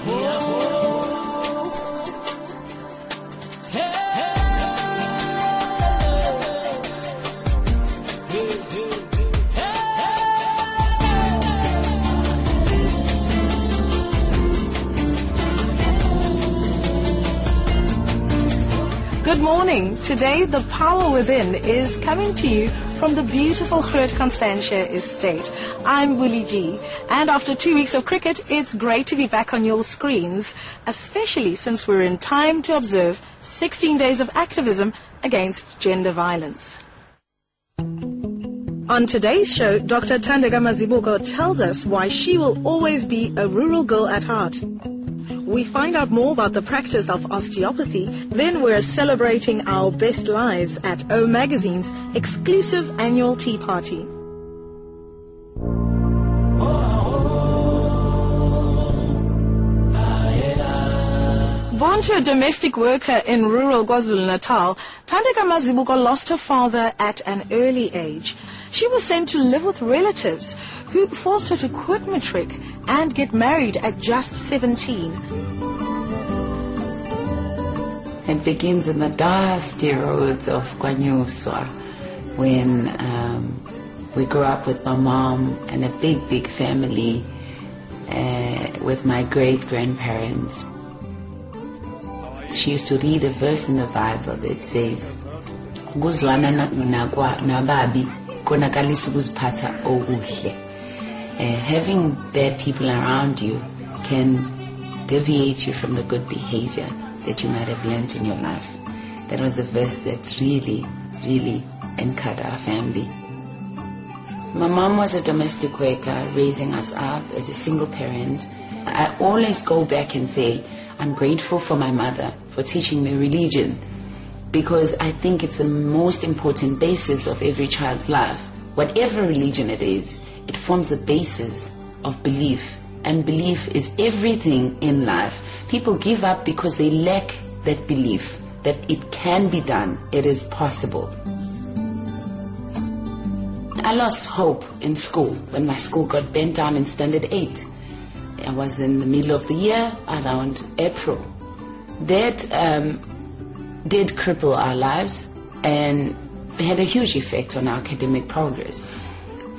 Good morning. Today, The Power Within is coming to you from the beautiful Groot Constantia estate. I'm Willie G. And after 2 weeks of cricket, it's great to be back on your screens, especially since we're in time to observe 16 days of activism against gender violence. On today's show, Dr. thandi4 tells us why she will always be a rural girl at heart. We find out more about the practice of osteopathy. Then we're celebrating our best lives at O Magazine's exclusive annual tea party. Born to a domestic worker in rural KwaZulu-Natal, thandi4 lost her father at an early age. She was sent to live with relatives who forced her to quit matric and get married at just 17. It begins in the dusty roads of Kwanyuswa when we grew up with my mom and a big family with my great-grandparents. She used to read a verse in the Bible that says, having bad people around you can deviate you from the good behavior that you might have learned in your life. That was a verse that really anchored our family. My mom was a domestic worker raising us up as a single parent. I always go back and say, I'm grateful for my mother for teaching me religion, because I think it's the most important basis of every child's life. Whatever religion it is, it forms the basis of belief, and belief is everything in life. People give up because they lack that belief that it can be done, it is possible. I lost hope in school when my school got bent down in standard 8. I was in the middle of the year, around April. That did cripple our lives and had a huge effect on our academic progress.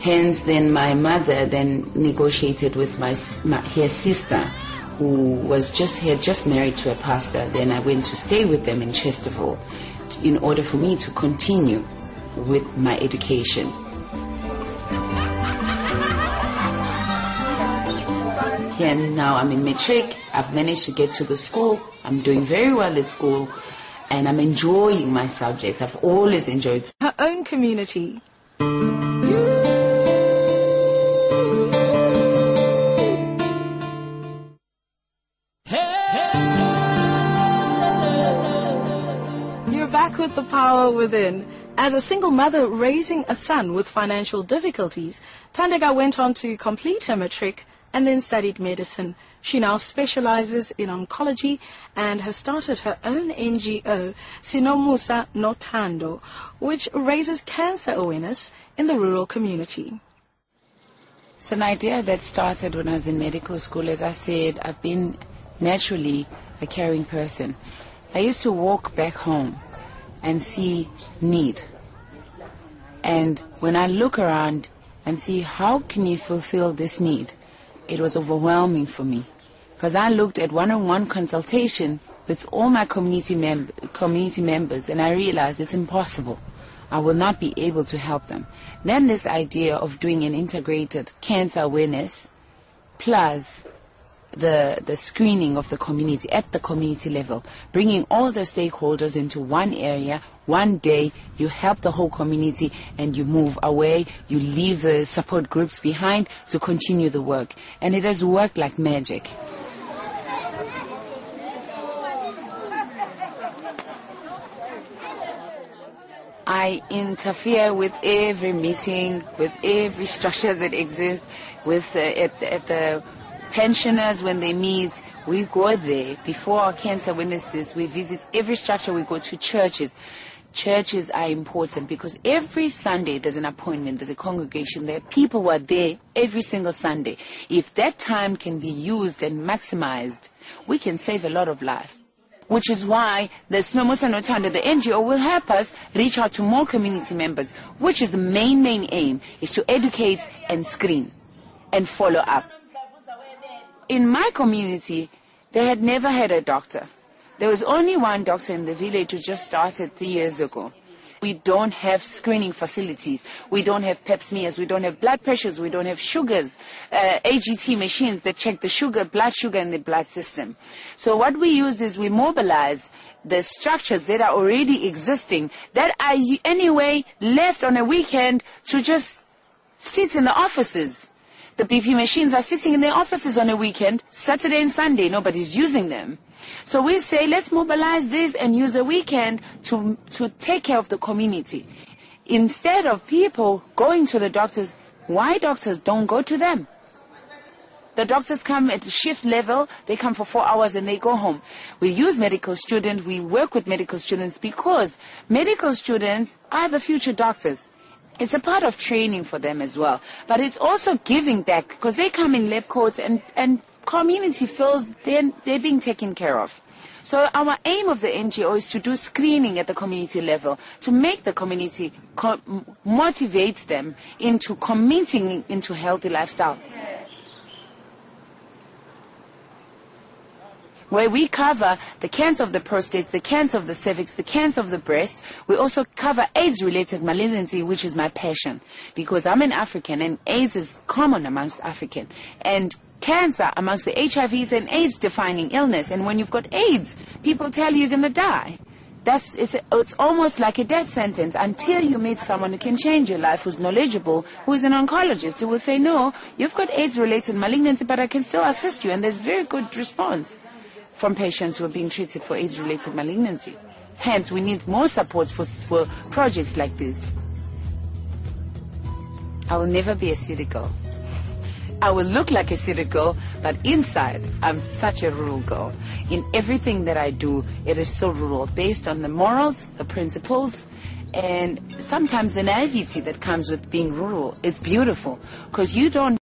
Hence, then my mother then negotiated with her sister, who had just married to a pastor. Then I went to stay with them in Chesterfield in order for me to continue with my education. And now I'm in matric. I've managed to get to the school. I'm doing very well at school, and I'm enjoying my subjects. I've always enjoyed her own community. You're back with The Power Within. As a single mother raising a son with financial difficulties, thandi4 went on to complete her matric and then studied medicine. She now specializes in oncology and has started her own NGO, Sinomusa Nothando, which raises cancer awareness in the rural community. It's an idea that started when I was in medical school. As I said, I've been naturally a caring person. I used to walk back home and see need. And when I look around and see how can you fulfill this need, it was overwhelming for me, because I looked at one-on-one consultation with all my community members, and I realized it's impossible. I will not be able to help them. Then this idea of doing an integrated cancer awareness plus the screening of the community at the community level, bringing all the stakeholders into one area, one day, you help the whole community and you move away, you leave the support groups behind to continue the work. And it has worked like magic. I interfere with every meeting, with every structure that exists, with at the pensioners when they meet. We go there before our cancer witnesses. We visit every structure. We go to churches churches are important because every Sunday there's an appointment, there's a congregation, there are people who are there every single Sunday. If that time can be used and maximized, we can save a lot of life. Which is why the Simemusa Nothando, the NGO, will help us reach out to more community members, which is the main aim, is to educate and screen and follow up. In my community, they had never had a doctor. There was only one doctor in the village who just started 3 years ago. We don't have screening facilities. We don't have pap smears. We don't have blood pressures. We don't have sugars, AGT machines that check the sugar, blood sugar in the blood system. So what we use is we mobilize the structures that are already existing, that are anyway left on a weekend to just sit in the offices. The BP machines are sitting in their offices on a weekend, Saturday and Sunday. Nobody's using them. So we say, let's mobilize this and use a weekend to take care of the community. Instead of people going to the doctors, why doctors don't go to them? The doctors come at shift level, they come for 4 hours and they go home. We use medical students, we work with medical students because medical students are the future doctors. It's a part of training for them as well. But it's also giving back because they come in lab coats and community feels they're being taken care of. So our aim of the NGO is to do screening at the community level, to make the community, motivate them into committing into healthy lifestyle. Where we cover the cancer of the prostate, the cancer of the cervix, the cancer of the breast. We also cover AIDS-related malignancy, which is my passion, because I'm an African and AIDS is common amongst African. And cancer amongst the HIVs and AIDS defining illness. And when you've got AIDS, people tell you you're going to die. It's almost like a death sentence until you meet someone who can change your life, who's knowledgeable, who's an oncologist, who will say, no, you've got AIDS-related malignancy, but I can still assist you. And there's very good response from patients who are being treated for AIDS-related malignancy. Hence, we need more support for projects like this. I will never be a city girl. I will look like a city girl, but inside, I'm such a rural girl. In everything that I do, it is so rural, based on the morals, the principles, and sometimes the naivety that comes with being rural. It's beautiful, because you don't